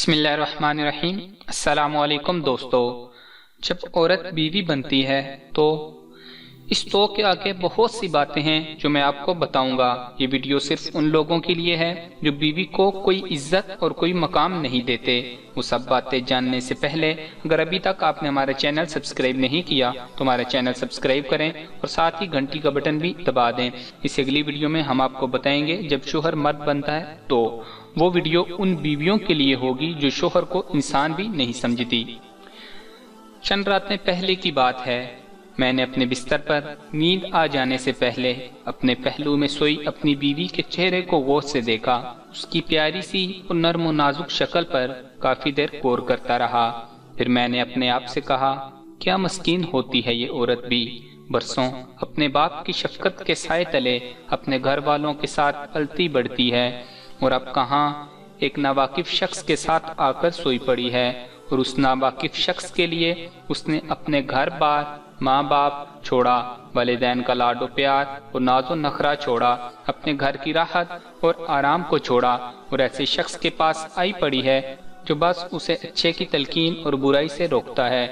بسم اللہ الرحمن الرحیم۔ السلام علیکم دوستو۔ جب عورت بیوی بنتی ہے تو اس تو کے آگے بہت سی باتیں ہیں جو میں آپ کو بتاؤں گا۔ یہ ویڈیو صرف ان لوگوں کے لیے ہے جو بیوی کو کوئی عزت اور کوئی مقام نہیں دیتے۔ وہ سب باتیں جاننے سے پہلے اگر ابھی تک آپ نے ہمارا چینل سبسکرائب نہیں کیا تو ہمارا چینل سبسکرائب کریں اور ساتھ ہی گھنٹی کا بٹن بھی دبا دیں۔ اس اگلی ویڈیو میں ہم آپ کو بتائیں گے جب شوہر مرد بنتا ہے تو وہ ویڈیو ان بیویوں کے لیے ہوگی جو شوہر کو انسان بھی نہیں سمجھتی۔ چند راتیں پہلے کی بات ہے، میں نے اپنے بستر پر نیند آ جانے سے پہلے اپنے پہلو میں سوئی اپنی بیوی کے چہرے کو غور سے دیکھا۔ اس کی پیاری سی اور نرم و نازک شکل پر کافی دیر غور کرتا رہا۔ پھر میں نے اپنے آپ سے کہا، کیا مسکین ہوتی ہے یہ عورت بھی، برسوں اپنے باپ کی شفقت کے سائے تلے اپنے گھر والوں کے ساتھ پلتی بڑھتی ہے، اور اب کہاں ایک ناواقف شخص کے ساتھ آ کر سوئی پڑی ہے، اور اس ناواقف شخص کے لیے اس نے اپنے گھر بار، ماں باپ چھوڑا، والدین کا لاڈ و پیار اور ناز و نخرہ چھوڑا، اپنے گھر کی راحت اور آرام کو چھوڑا، اور ایسے شخص کے پاس آئی پڑی ہے جو بس اسے اچھے کی تلقین اور برائی سے روکتا ہے۔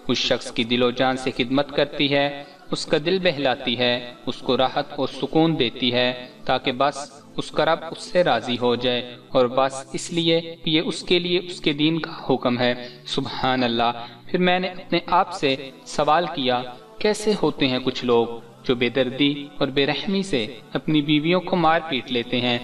اس شخص کی دل و جان سے خدمت کرتی ہے، اس کا دل بہلاتی ہے، اس کو راحت اور سکون دیتی ہے تاکہ بس اس کا رب اس سے راضی ہو جائے، اور بس اس لیے یہ اس کے لیے اس کے دین کا حکم ہے۔ سبحان اللہ۔ پھر میں نے اپنے آپ سے سوال کیا، کیسے ہوتے ہیں کچھ لوگ جو بے دردی اور بے رحمی سے اپنی بیویوں کو مار پیٹ لیتے ہیں،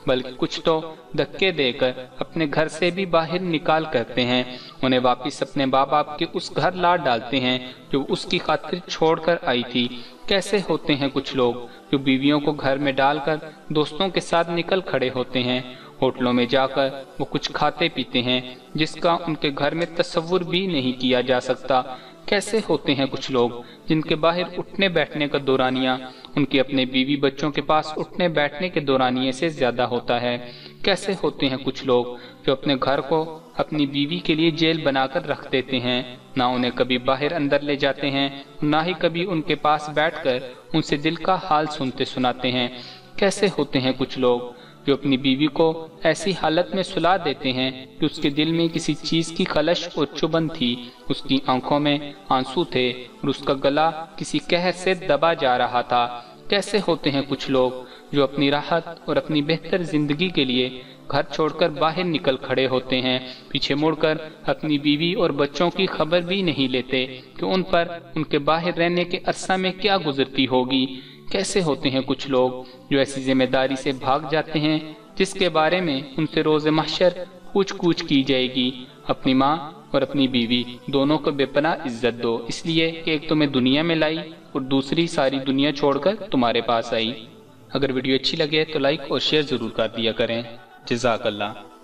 بلکہ کچھ تو دھکے دے کر اپنے گھر سے بھی باہر نکال کرتے ہیں، انہیں واپس اپنے باپ باپ کے اس گھر لا ڈالتے ہیں جو اس کی خاطر چھوڑ کر آئی تھی۔ کیسے ہوتے ہیں کچھ لوگ جو بیویوں کو گھر میں ڈال کر دوستوں کے ساتھ نکل کھڑے ہوتے ہیں، ہوٹلوں میں جا کر وہ کچھ کھاتے پیتے ہیں جس کا ان کے گھر میں تصور بھی نہیں کیا جا سکتا۔ کیسے ہوتے ہیں کچھ لوگ جن کے باہر اٹھنے بیٹھنے کا دورانیہ ان کے اپنے بیوی بچوں کے پاس اٹھنے بیٹھنے کے دورانیے سے زیادہ ہوتا ہے۔ کیسے ہوتے ہیں کچھ لوگ جو اپنے گھر کو اپنی بیوی کے لیے جیل بنا کر رکھ دیتے ہیں، نہ انہیں کبھی باہر اندر لے جاتے ہیں، نہ ہی کبھی ان کے پاس بیٹھ کر ان سے دل کا حال سنتے سناتے ہیں۔ کیسے ہوتے ہیں کچھ لوگ جو اپنی بیوی کو ایسی حالت میں سلا دیتے ہیں کہ اس کے دل میں کسی چیز کی خلش اور چبھن تھی، اس کی آنکھوں میں آنسو تھے اور اس کا گلا کسی قہر سے دبا جا رہا تھا۔ کیسے ہوتے ہیں کچھ لوگ جو اپنی راحت اور اپنی بہتر زندگی کے لیے گھر چھوڑ کر باہر نکل کھڑے ہوتے ہیں، پیچھے مڑ کر اپنی بیوی اور بچوں کی خبر بھی نہیں لیتے کہ ان پر ان کے باہر رہنے کے عرصہ میں کیا گزرتی ہوگی۔ کیسے ہوتے ہیں کچھ لوگ جو ایسی ذمہ داری سے بھاگ جاتے ہیں جس کے بارے میں ان سے روز محشر پوچھ گچھ کی جائے گی۔ اپنی ماں اور اپنی بیوی دونوں کو بے پناہ عزت دو، اس لیے کہ ایک تمہیں دنیا میں لائی اور دوسری ساری دنیا چھوڑ کر تمہارے پاس آئی۔ اگر ویڈیو اچھی لگے تو لائک اور شیئر ضرور کر دیا کریں۔ جزاک اللہ۔